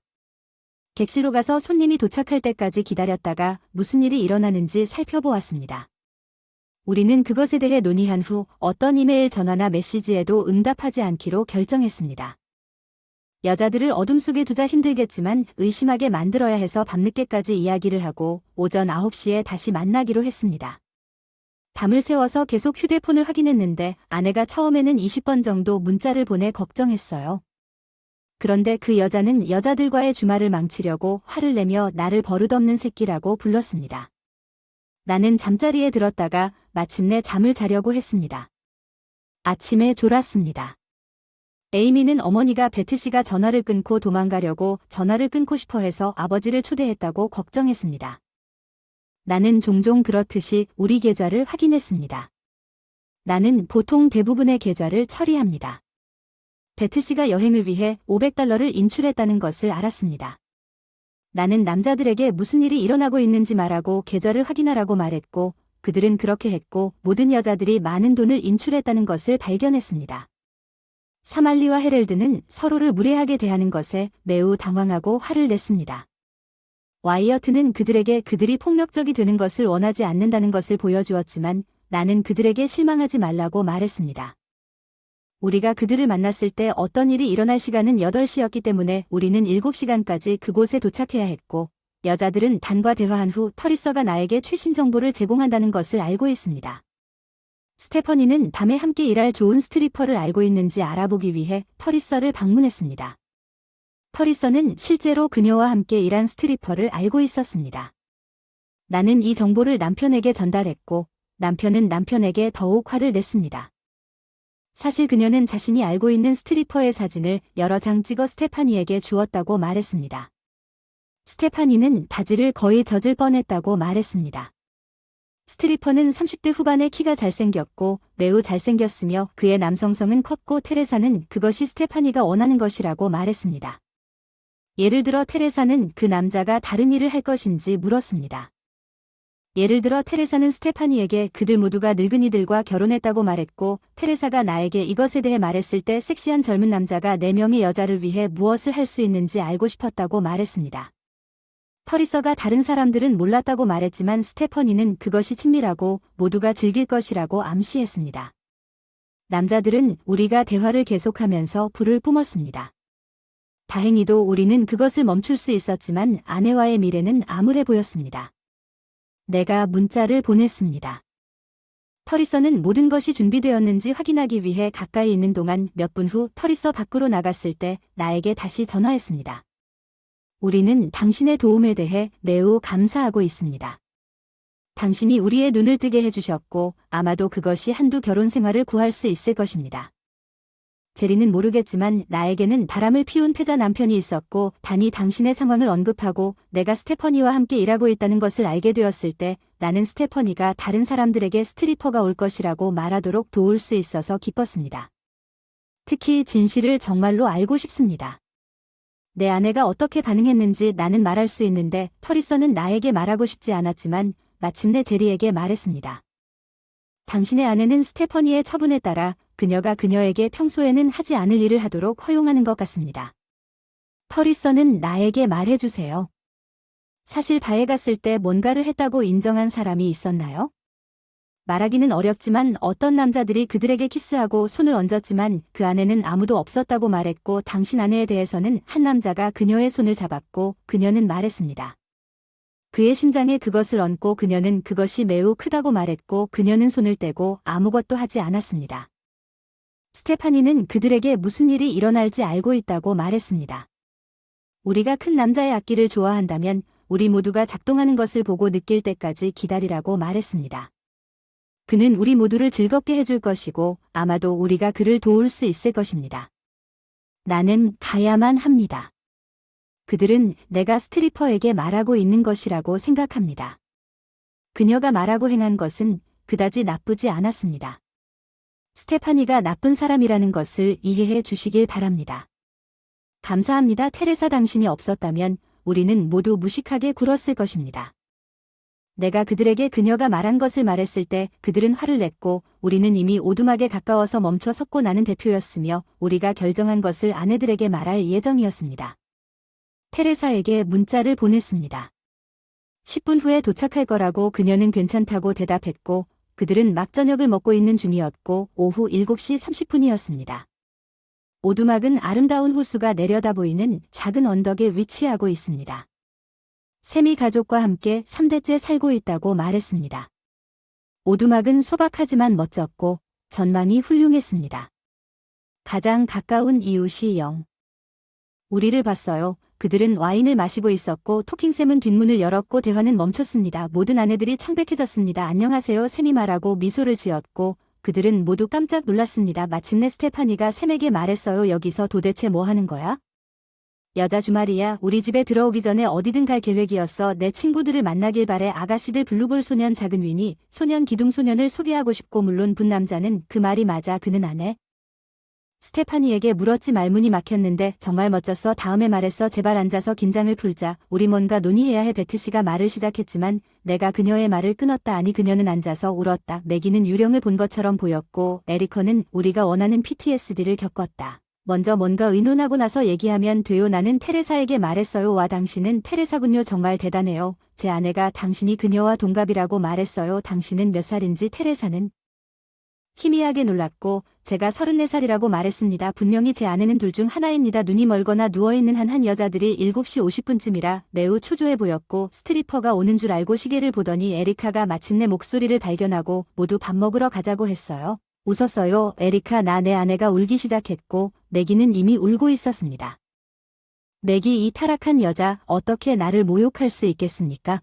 객실로 가서 손님이 도착할 때까지 기다렸다가 무슨 일이 일어나는지 살펴보았습니다. 우리는 그것에 대해 논의한 후 어떤 이메일 전화나 메시지에도 응답하지 않기로 결정했습니다. 여자들을 어둠 속에 두자 힘들겠지만 의심하게 만들어야 해서 밤늦게까지 이야기를 하고 오전 9시에 다시 만나기로 했습니다. 밤을 새워서 계속 휴대폰을 확인했는데 아내가 처음에는 20번 정도 문자를 보내 걱정했어요. 그런데 그 여자는 여자들과의 주말을 망치려고 화를 내며 나를 버릇없는 새끼라고 불렀습니다. 나는 잠자리에 들었다가 마침내 잠을 자려고 했습니다. 아침에 졸았습니다. 에이미는 어머니가 베트 씨가 전화를 끊고 도망가려고 전화를 끊고 싶어 해서 아버지를 초대했다고 걱정했습니다. 나는 종종 그렇듯이 우리 계좌를 확인했습니다. 나는 보통 대부분의 계좌를 처리합니다. 베트 씨가 여행을 위해 $500를 인출했다는 것을 알았습니다. 나는 남자들에게 무슨 일이 일어나고 있는지 말하고 계좌를 확인하라고 말했고 그들은 그렇게 했고 모든 여자들이 많은 돈을 인출했다는 것을 발견했습니다. 사말리와 헤럴드는 서로를 무례하게 대하는 것에 매우 당황하고 화를 냈습니다. 와이어트는 그들에게 그들이 폭력적이 되는 것을 원하지 않는다는 것을 보여주었지만 나는 그들에게 실망하지 말라고 말했습니다. 우리가 그들을 만났을 때 어떤 일이 일어날 시간은 8시였기 때문에 우리는 7시간까지 그곳에 도착해야 했고 여자들은 단과 대화한 후 터리서가 나에게 최신 정보를 제공한다는 것을 알고 있습니다. 스테퍼니는 밤에 함께 일할 좋은 스트리퍼를 알고 있는지 알아보기 위해 터리서를 방문했습니다. 터리서는 실제로 그녀와 함께 일한 스트리퍼를 알고 있었습니다. 나는 이 정보를 남편에게 전달했고 남편은 남편에게 더욱 화를 냈습니다. 사실 그녀는 자신이 알고 있는 스트리퍼의 사진을 여러 장 찍어 스테파니에게 주었다고 말했습니다. 스테파니는 바지를 거의 젖을 뻔했다고 말했습니다. 스트리퍼는 30대 후반의 키가 잘생겼고 매우 잘생겼으며 그의 남성성은 컸고 테레사는 그것이 스테파니가 원하는 것이라고 말했습니다. 예를 들어 테레사는 그 남자가 다른 일을 할 것인지 물었습니다. 예를 들어 테레사는 스테파니에게 그들 모두가 늙은이들과 결혼했다고 말했고 테레사가 나에게 이것에 대해 말했을 때 섹시한 젊은 남자가 4명의 여자를 위해 무엇을 할 수 있는지 알고 싶었다고 말했습니다. 터리서가 다른 사람들은 몰랐다고 말했지만 스테퍼니는 그것이 친밀하고 모두가 즐길 것이라고 암시했습니다. 남자들은 우리가 대화를 계속하면서 불을 뿜었습니다. 다행히도 우리는 그것을 멈출 수 있었지만 아내와의 미래는 암울해 보였습니다. 내가 문자를 보냈습니다. 터리서는 모든 것이 준비되었는지 확인하기 위해 가까이 있는 동안 몇 분 후 터리서 밖으로 나갔을 때 나에게 다시 전화했습니다. 우리는 당신의 도움에 대해 매우 감사하고 있습니다. 당신이 우리의 눈을 뜨게 해주셨고 아마도 그것이 한두 결혼 생활을 구할 수 있을 것입니다. 제리는 모르겠지만 나에게는 바람을 피운 패자 남편이 있었고 단이 당신의 상황을 언급하고 내가 스테퍼니와 함께 일하고 있다는 것을 알게 되었을 때 나는 스테퍼니가 다른 사람들에게 스트리퍼가 올 것이라고 말하도록 도울 수 있어서 기뻤습니다. 특히 진실을 정말로 알고 싶습니다. 내 아내가 어떻게 반응했는지 나는 말할 수 있는데 터리서는 나에게 말하고 싶지 않았지만 마침내 제리에게 말했습니다. 당신의 아내는 스테퍼니의 처분에 따라 그녀가 그녀에게 평소에는 하지 않을 일을 하도록 허용하는 것 같습니다. 터리서는 나에게 말해주세요. 사실 바에 갔을 때 뭔가를 했다고 인정한 사람이 있었나요? 말하기는 어렵지만 어떤 남자들이 그들에게 키스하고 손을 얹었지만 그 안에는 아무도 없었다고 말했고 당신 아내에 대해서는 한 남자가 그녀의 손을 잡았고 그녀는 말했습니다. 그의 심장에 그것을 얹고 그녀는 그것이 매우 크다고 말했고 그녀는 손을 떼고 아무것도 하지 않았습니다. 스테파니는 그들에게 무슨 일이 일어날지 알고 있다고 말했습니다. 우리가 큰 남자의 악기를 좋아한다면 우리 모두가 작동하는 것을 보고 느낄 때까지 기다리라고 말했습니다. 그는 우리 모두를 즐겁게 해줄 것이고 아마도 우리가 그를 도울 수 있을 것입니다. 나는 가야만 합니다. 그들은 내가 스트리퍼에게 말하고 있는 것이라고 생각합니다. 그녀가 말하고 행한 것은 그다지 나쁘지 않았습니다. 스테파니가 나쁜 사람이라는 것을 이해해 주시길 바랍니다. 감사합니다. 테레사 당신이 없었다면 우리는 모두 무식하게 굴었을 것입니다. 내가 그들에게 그녀가 말한 것을 말했을 때 그들은 화를 냈고 우리는 이미 오두막에 가까워서 멈춰 섰고 나는 대표였으며 우리가 결정한 것을 아내들에게 말할 예정이었습니다. 테레사에게 문자를 보냈습니다. 10분 후에 도착할 거라고 그녀는 괜찮다고 대답했고 그들은 막 저녁을 먹고 있는 중이었고 오후 7시 30분이었습니다. 오두막은 아름다운 호수가 내려다 보이는 작은 언덕에 위치하고 있습니다. 세미 가족과 함께 3대째 살고 있다고 말했습니다. 오두막은 소박하지만 멋졌고 전망이 훌륭했습니다. 가장 가까운 이웃이 영. 우리를 봤어요. 그들은 와인을 마시고 있었고 토킹샘은 뒷문을 열었고 대화는 멈췄습니다. 모든 아내들이 창백해졌습니다. 안녕하세요 샘이 말하고 미소를 지었고 그들은 모두 깜짝 놀랐습니다. 마침내 스테파니가 샘에게 말했어요. 여기서 도대체 뭐 하는 거야? 여자 주말이야. 우리 집에 들어오기 전에 어디든 갈 계획이었어. 내 친구들을 만나길 바래. 아가씨들 블루볼 소년 작은 위니, 소년 기둥 소년을 소개하고 싶고 물론 분 남자는 그 말이 맞아. 그는 안 해. 스테파니에게 물었지 말문이 막혔는데 정말 멋졌어. 다음에 말했어. 제발 앉아서 긴장을 풀자. 우리 뭔가 논의해야 해. 베트씨가 말을 시작했지만 내가 그녀의 말을 끊었다. 아니 그녀는 앉아서 울었다. 매기는 유령을 본 것처럼 보였고 에리커는 우리가 원하는 PTSD를 겪었다. 먼저 뭔가 의논하고 나서 얘기하면 돼요. 나는 테레사에게 말했어요. 와 당신은 테레사군요. 정말 대단해요. 제 아내가 당신이 그녀와 동갑이라고 말했어요. 당신은 몇 살인지 테레사는 희미하게 놀랐고 제가 34살이라고 말했습니다. 분명히 제 아내는 둘 중 하나입니다. 눈이 멀거나 누워있는 한 여자들이 7시 50분쯤이라 매우 초조해 보였고 스트리퍼가 오는 줄 알고 시계를 보더니 에리카가 마침내 목소리를 발견하고 모두 밥 먹으러 가자고 했어요. 웃었어요. 에리카 나 내 아내가 울기 시작했고 매기는 이미 울고 있었습니다. 매기 이 타락한 여자 어떻게 나를 모욕할 수 있겠습니까?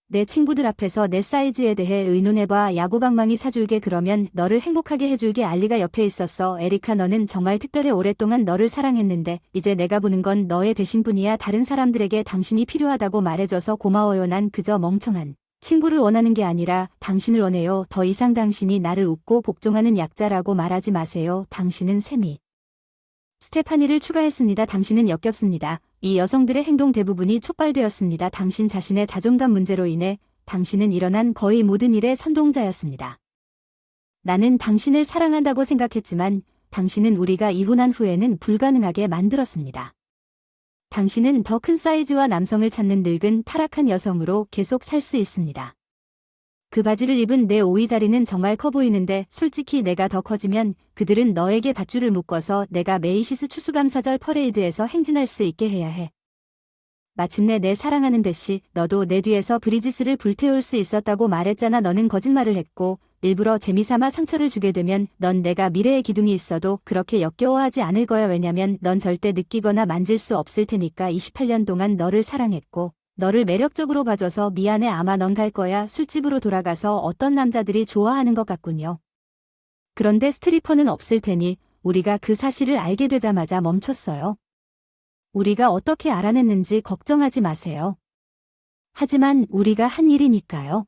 내 친구들 앞에서 내 사이즈에 대해 의논해봐. 야구방망이 사줄게. 그러면 너를 행복하게 해줄게. 알리가 옆에 있었어. 에리카 너는 정말 특별해. 오랫동안 너를 사랑했는데 이제 내가 보는 건 너의 배신뿐이야. 다른 사람들에게 당신이 필요하다고 말해줘서 고마워요. 난 그저 멍청한 친구를 원하는 게 아니라 당신을 원해요. 더 이상 당신이 나를 웃고 복종하는 약자라고 말하지 마세요. 당신은 샘이 스테파니를 추가했습니다. 당신은 역겹습니다. 이 여성들의 행동 대부분이 촉발되었습니다. 당신 자신의 자존감 문제로 인해 당신은 일어난 거의 모든 일의 선동자였습니다. 나는 당신을 사랑한다고 생각했지만 당신은 우리가 이혼한 후에는 불가능하게 만들었습니다. 당신은 더 큰 사이즈와 남성을 찾는 늙은 타락한 여성으로 계속 살 수 있습니다. 그 바지를 입은 내 오이자리는 정말 커 보이는데 솔직히 내가 더 커지면 그들은 너에게 밧줄을 묶어서 내가 메이시스 추수감사절 퍼레이드에서 행진할 수 있게 해야 해. 마침내 내 사랑하는 베시, 너도 내 뒤에서 브리지스를 불태울 수 있었다고 말했잖아. 너는 거짓말을 했고 일부러 재미삼아 상처를 주게 되면 넌 내가 미래의 기둥이 있어도 그렇게 역겨워하지 않을 거야. 왜냐면 넌 절대 느끼거나 만질 수 없을 테니까. 28년 동안 너를 사랑했고 너를 매력적으로 봐줘서 미안해. 아마 넌 갈 거야. 술집으로 돌아가서 어떤 남자들이 좋아하는 것 같군요. 그런데 스트리퍼는 없을 테니 우리가 그 사실을 알게 되자마자 멈췄어요. 우리가 어떻게 알아냈는지 걱정하지 마세요. 하지만 우리가 한 일이니까요.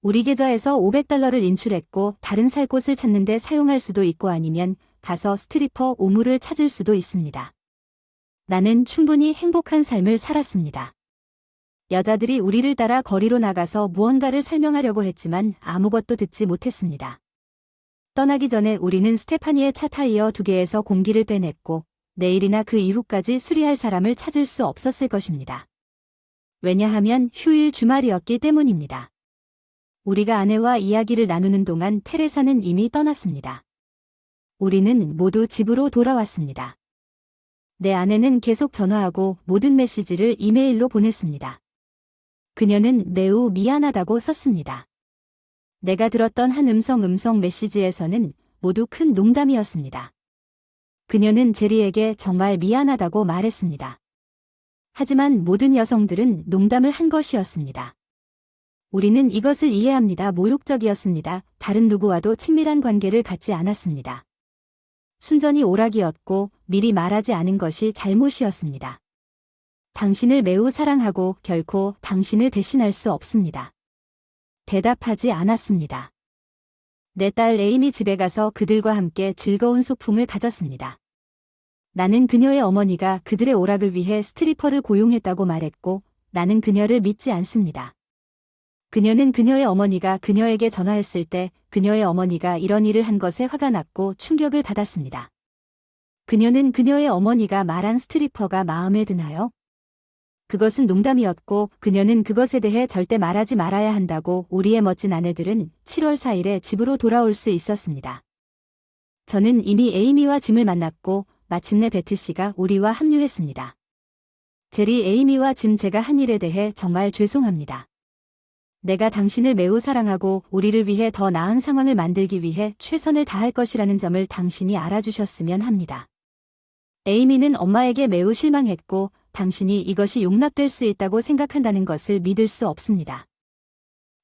우리 계좌에서 $500를 인출했고 다른 살 곳을 찾는데 사용할 수도 있고 아니면 가서 스트리퍼 오물을 찾을 수도 있습니다. 나는 충분히 행복한 삶을 살았습니다. 여자들이 우리를 따라 거리로 나가서 무언가를 설명하려고 했지만 아무것도 듣지 못했습니다. 떠나기 전에 우리는 스테파니의 차 타이어 2개에서 공기를 빼냈고 내일이나 그 이후까지 수리할 사람을 찾을 수 없었을 것입니다. 왜냐하면 휴일 주말이었기 때문입니다. 우리가 아내와 이야기를 나누는 동안 테레사는 이미 떠났습니다. 우리는 모두 집으로 돌아왔습니다. 내 아내는 계속 전화하고 모든 메시지를 이메일로 보냈습니다. 그녀는 매우 미안하다고 썼습니다. 내가 들었던 한 음성 메시지에서는 모두 큰 농담이었습니다. 그녀는 제리에게 정말 미안하다고 말했습니다. 하지만 모든 여성들은 농담을 한 것이었습니다. 우리는 이것을 이해합니다. 모욕적이었습니다. 다른 누구와도 친밀한 관계를 갖지 않았습니다. 순전히 오락이었고 미리 말하지 않은 것이 잘못이었습니다. 당신을 매우 사랑하고 결코 당신을 대신할 수 없습니다. 대답하지 않았습니다. 내 딸 에이미 집에 가서 그들과 함께 즐거운 소풍을 가졌습니다. 나는 그녀의 어머니가 그들의 오락을 위해 스트리퍼를 고용했다고 말했고 나는 그녀를 믿지 않습니다. 그녀는 그녀의 어머니가 그녀에게 전화했을 때 그녀의 어머니가 이런 일을 한 것에 화가 났고 충격을 받았습니다. 그녀는 그녀의 어머니가 말한 스트리퍼가 마음에 드나요? 그것은 농담이었고 그녀는 그것에 대해 절대 말하지 말아야 한다고 우리의 멋진 아내들은 7월 4일에 집으로 돌아올 수 있었습니다. 저는 이미 에이미와 짐을 만났고 마침내 베트 씨가 우리와 합류했습니다. 제리, 에이미와 짐, 제가 한 일에 대해 정말 죄송합니다. 내가 당신을 매우 사랑하고 우리를 위해 더 나은 상황을 만들기 위해 최선을 다할 것이라는 점을 당신이 알아주셨으면 합니다. 에이미는 엄마에게 매우 실망했고 당신이 이것이 용납될 수 있다고 생각한다는 것을 믿을 수 없습니다.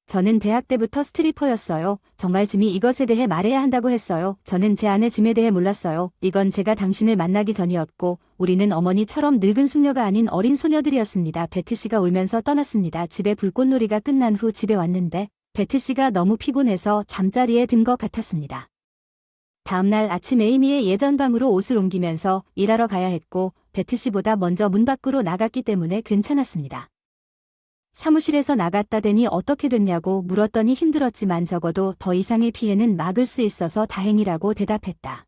저는 대학 때부터 스트리퍼였어요. 정말 짐이 이것에 대해 말해야 한다고 했어요. 저는 제 아내 짐에 대해 몰랐어요. 이건 제가 당신을 만나기 전이었고 우리는 어머니처럼 늙은 숙녀가 아닌 어린 소녀들이었습니다. 베트 씨가 울면서 떠났습니다. 집에 불꽃놀이가 끝난 후 집에 왔는데 베트 씨가 너무 피곤해서 잠자리에 든 것 같았습니다. 다음날 아침 에이미의 예전 방으로 옷을 옮기면서 일하러 가야 했고 베트 씨보다 먼저 문 밖으로 나갔기 때문에 괜찮았습니다. 사무실에서 나갔다 대니 어떻게 됐냐고 물었더니 힘들었지만 적어도 더 이상의 피해는 막을 수 있어서 다행이라고 대답했다.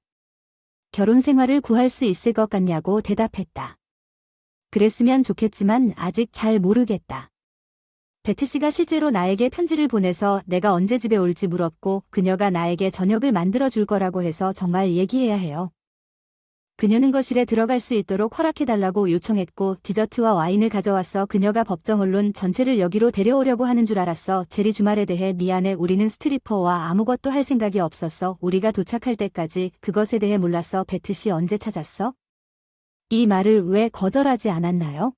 결혼 생활을 구할 수 있을 것 같냐고 대답했다. 그랬으면 좋겠지만 아직 잘 모르겠다. 베트 씨가 실제로 나에게 편지를 보내서 내가 언제 집에 올지 물었고 그녀가 나에게 저녁을 만들어 줄 거라고 해서 정말 얘기해야 해요. 그녀는 거실에 들어갈 수 있도록 허락해달라고 요청했고 디저트와 와인을 가져왔어. 그녀가 법정 언론 전체를 여기로 데려오려고 하는 줄 알았어. 제리, 주말에 대해 미안해. 우리는 스트리퍼와 아무것도 할 생각이 없었어. 우리가 도착할 때까지 그것에 대해 몰랐어. 베트 씨 언제 찾았어? 이 말을 왜 거절하지 않았나요?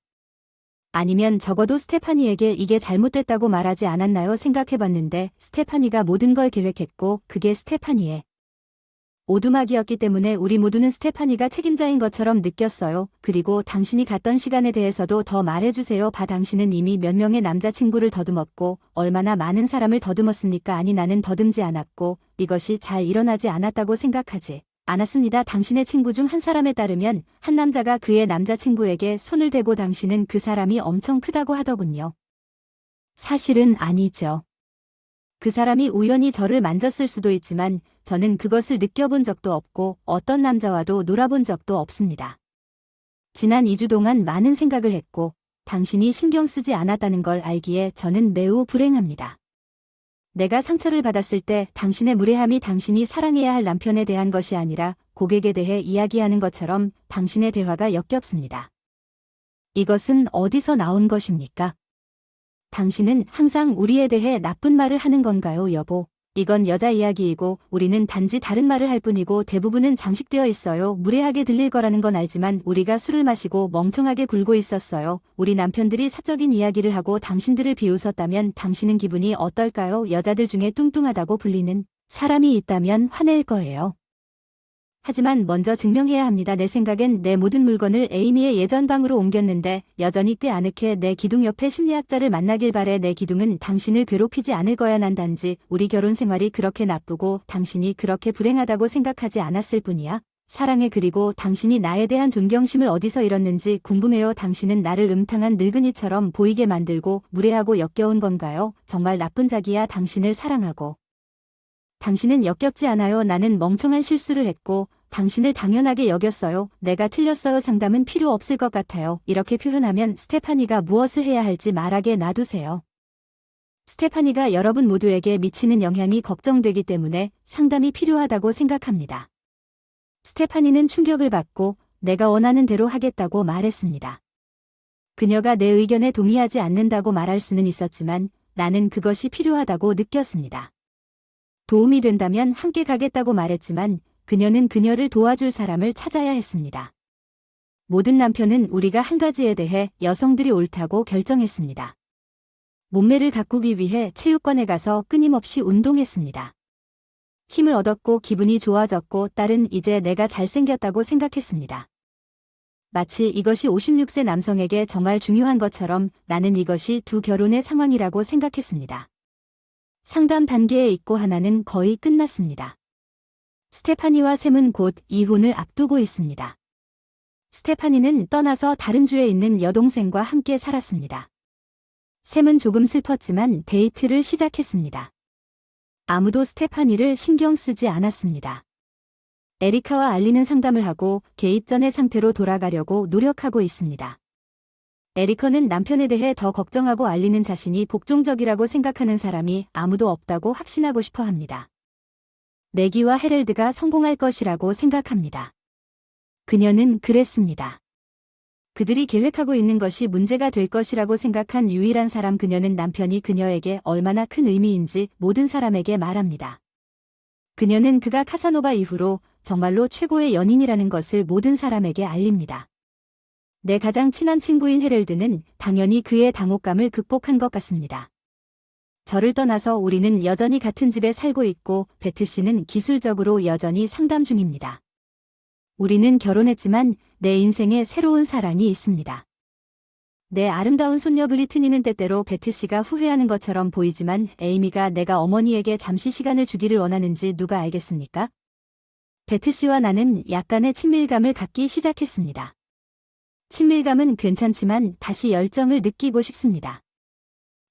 아니면 적어도 스테파니에게 이게 잘못됐다고 말하지 않았나요? 생각해봤는데 스테파니가 모든 걸 계획했고 그게 스테파니의 오두막이었기 때문에 우리 모두는 스테파니가 책임자인 것처럼 느꼈어요. 그리고 당신이 갔던 시간에 대해서도 더 말해주세요. 당신은 이미 몇 명의 남자친구를 더듬었고 얼마나 많은 사람을 더듬었습니까? 아니, 나는 더듬지 않았고 이것이 잘 일어나지 않았다고 생각하지 않았습니다. 당신의 친구 중 한 사람에 따르면 한 남자가 그의 남자친구에게 손을 대고 당신은 그 사람이 엄청 크다고 하더군요. 사실은 아니죠. 그 사람이 우연히 저를 만졌을 수도 있지만 저는 그것을 느껴본 적도 없고 어떤 남자와도 놀아본 적도 없습니다. 지난 2주 동안 많은 생각을 했고 당신이 신경 쓰지 않았다는 걸 알기에 저는 매우 불행합니다. 내가 상처를 받았을 때 당신의 무례함이 당신이 사랑해야 할 남편에 대한 것이 아니라 고객에 대해 이야기하는 것처럼 당신의 대화가 역겹습니다. 이것은 어디서 나온 것입니까? 당신은 항상 우리에 대해 나쁜 말을 하는 건가요, 여보? 이건 여자 이야기이고 우리는 단지 다른 말을 할 뿐이고 대부분은 장식되어 있어요. 무례하게 들릴 거라는 건 알지만 우리가 술을 마시고 멍청하게 굴고 있었어요. 우리 남편들이 사적인 이야기를 하고 당신들을 비웃었다면 당신은 기분이 어떨까요? 여자들 중에 뚱뚱하다고 불리는 사람이 있다면 화낼 거예요. 하지만 먼저 증명해야 합니다. 내 생각엔 내 모든 물건을 에이미의 예전 방으로 옮겼는데 여전히 꽤 아늑해. 내 기둥 옆에 심리학자를 만나길 바래. 내 기둥은 당신을 괴롭히지 않을 거야. 난 단지 우리 결혼 생활이 그렇게 나쁘고 당신이 그렇게 불행하다고 생각하지 않았을 뿐이야. 사랑해. 그리고 당신이 나에 대한 존경심을 어디서 잃었는지 궁금해요. 당신은 나를 음탕한 늙은이처럼 보이게 만들고 무례하고 역겨운 건가요? 정말 나쁜 자기야. 당신을 사랑하고 당신은 역겹지 않아요. 나는 멍청한 실수를 했고 당신을 당연하게 여겼어요. 내가 틀렸어요. 상담은 필요 없을 것 같아요. 이렇게 표현하면 스테파니가 무엇을 해야 할지 말하게 놔두세요. 스테파니가 여러분 모두에게 미치는 영향이 걱정되기 때문에 상담이 필요하다고 생각합니다. 스테파니는 충격을 받고 내가 원하는 대로 하겠다고 말했습니다. 그녀가 내 의견에 동의하지 않는다고 말할 수는 있었지만 나는 그것이 필요하다고 느꼈습니다. 도움이 된다면 함께 가겠다고 말했지만 그녀는 그녀를 도와줄 사람을 찾아야 했습니다. 모든 남편은 우리가 한 가지에 대해 여성들이 옳다고 결정했습니다. 몸매를 가꾸기 위해 체육관에 가서 끊임없이 운동했습니다. 힘을 얻었고 기분이 좋아졌고 딸은 이제 내가 잘생겼다고 생각했습니다. 마치 이것이 56세 남성에게 정말 중요한 것처럼 나는 이것이 두 결혼의 상황이라고 생각했습니다. 상담 단계에 있고 하나는 거의 끝났습니다. 스테파니와 샘은 곧 이혼을 앞두고 있습니다. 스테파니는 떠나서 다른 주에 있는 여동생과 함께 살았습니다. 샘은 조금 슬펐지만 데이트를 시작했습니다. 아무도 스테파니를 신경 쓰지 않았습니다. 에리카와 알리는 상담을 하고 개입 전의 상태로 돌아가려고 노력하고 있습니다. 에리커는 남편에 대해 더 걱정하고 알리는 자신이 복종적이라고 생각하는 사람이 아무도 없다고 확신하고 싶어 합니다. 매기와 헤럴드가 성공할 것이라고 생각합니다. 그녀는 그랬습니다. 그들이 계획하고 있는 것이 문제가 될 것이라고 생각한 유일한 사람 그녀는 남편이 그녀에게 얼마나 큰 의미인지 모든 사람에게 말합니다. 그녀는 그가 카사노바 이후로 정말로 최고의 연인이라는 것을 모든 사람에게 알립니다. 내 가장 친한 친구인 헤럴드는 당연히 그의 당혹감을 극복한 것 같습니다. 저를 떠나서 우리는 여전히 같은 집에 살고 있고 베트 씨는 기술적으로 여전히 상담 중입니다. 우리는 결혼했지만 내 인생에 새로운 사랑이 있습니다. 내 아름다운 손녀 브리트니는 때때로 베트 씨가 후회하는 것처럼 보이지만 에이미가 내가 어머니에게 잠시 시간을 주기를 원하는지 누가 알겠습니까? 베트 씨와 나는 약간의 친밀감을 갖기 시작했습니다. 친밀감은 괜찮지만 다시 열정을 느끼고 싶습니다.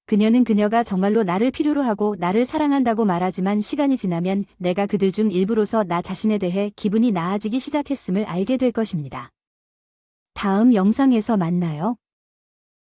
그녀는 그녀가 정말로 나를 필요로 하고 나를 사랑한다고 말하지만 시간이 지나면 내가 그들 중 일부로서 나 자신에 대해 기분이 나아지기 시작했음을 알게 될 것입니다. 다음 영상에서 만나요.